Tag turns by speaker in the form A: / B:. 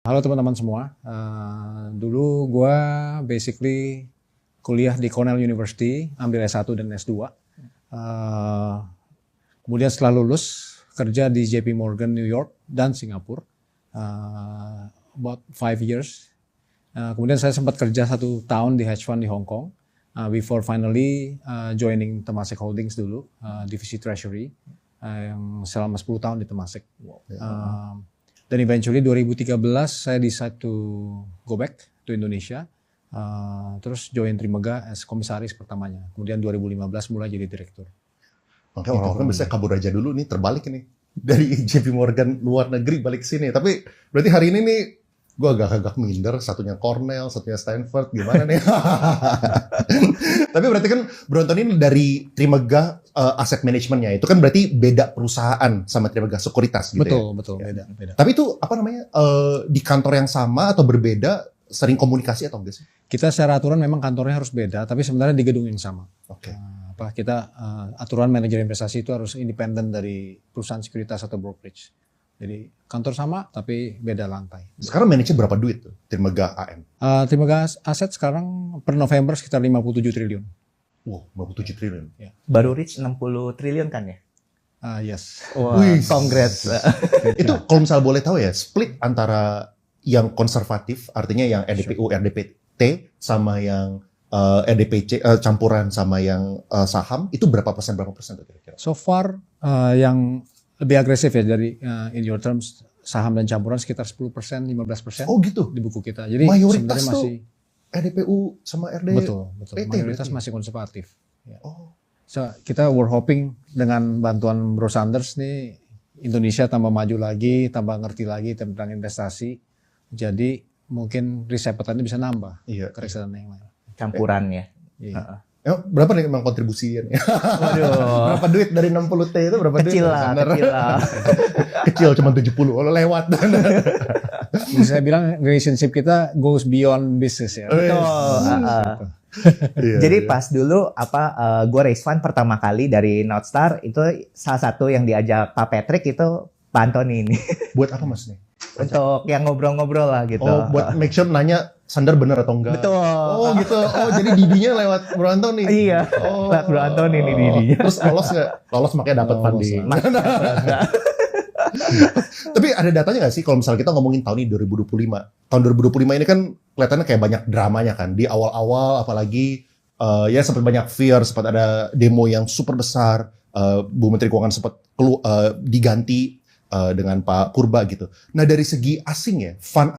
A: Halo teman-teman semua, dulu gue basically kuliah di Cornell University, ambil S1 dan S2. Kemudian setelah lulus, kerja di JP Morgan New York dan Singapura, about 5 years. Kemudian saya sempat kerja 1 tahun di hedge fund di Hong Kong, before finally joining Temasek Holdings dulu, divisi Treasury, yang selama 10 tahun di Temasek. Dan eventually 2013 saya decide to go back to Indonesia, terus join Trimega as komisaris pertamanya. Kemudian 2015 mulai jadi direktur.
B: Makanya orang-orang biasanya kabur aja dulu nih, terbalik nih. Dari JP Morgan luar negeri balik sini. Tapi berarti hari ini nih gue agak-agak minder, satunya Cornell, satunya Stanford, gimana nih? Tapi berarti kan Bro Antoni ini dari Trimega Asset Managementnya, itu kan berarti beda perusahaan sama Trimega Sekuritas gitu
A: Betul,
B: ya?
A: beda.
B: Tapi itu apa namanya, di kantor yang sama atau berbeda, sering komunikasi atau enggak sih?
A: Kita secara aturan memang kantornya harus beda, tapi sebenarnya di gedung yang sama.
B: Oke.
A: Kita aturan manajer investasi itu harus independen dari perusahaan sekuritas atau brokerage. Jadi kantor sama tapi beda lantai.
B: Sekarang manage berapa duit tuh Trimega AM?
A: Trimega aset sekarang per November sekitar 57 triliun.
B: Wow, 57 triliun.
A: Ya.
C: Baru reach 60 triliun kan ya?
A: Yes.
C: Wah,
B: Wih.
C: congrats.
B: Itu kalau misalnya boleh tahu ya, split antara yang konservatif, artinya yang RDPU, RDPT, sama yang RDPC, campuran sama yang saham, itu berapa persen tuh kira-kira?
A: So far yang lebih agresif ya dari in your terms saham dan campuran sekitar 10%, 15%
B: Oh gitu?
A: di buku kita. Jadi
B: Mayoritas
A: sebenarnya masih
B: RDPU sama RD.
A: betul.
B: PT
A: Mayoritas
B: berarti?
A: masih konservatif. Ya.
B: Oh,
A: So, kita we're hoping dengan bantuan Bro Sanders nih Indonesia tambah maju lagi, tambah ngerti lagi tentang investasi. Jadi mungkin risk appetite-nya bisa nambah
B: iya.
A: ke reksadana yang lain.
C: Campurannya.
A: Iya.
B: Berapa nih emang kontribusinya?
C: Waduh.
B: Berapa duit dari 60T itu berapa
C: Kecil
B: duit?
C: lah, kecil lah.
B: Kecil cuma 70, lo lewat.
A: Jadi saya bilang relationship kita goes beyond business ya.
C: Betul.
B: Iya,
C: Jadi
B: iya.
C: pas dulu gue raise fund pertama kali dari Northstar, itu salah satu yang diajak Pak Patrick itu Pak Antoni ini.
B: Buat apa mas nih?
C: Untuk yang ngobrol-ngobrol lah gitu.
B: Oh, buat make sure nanya Sandar bener atau enggak?
C: Betul.
B: Oh gitu. Oh jadi didinya lewat Bro Antoni.
C: Iya.
B: Oh.
C: Lewat Bro Antoni nih didinya.
B: Terus lolos nggak? Lolos makanya dapat
A: Lolos
B: funding.
A: lah.
B: Tapi ada datanya nggak sih kalau misalnya kita ngomongin tahun ini 2025? Tahun 2025 ini kan kelihatannya kayak banyak dramanya kan. Di awal-awal apalagi ya sempat banyak fear, sempat ada demo yang super besar. Bu Menteri Keuangan sempat diganti dengan Pak Purba gitu. Nah dari segi asing ya, fund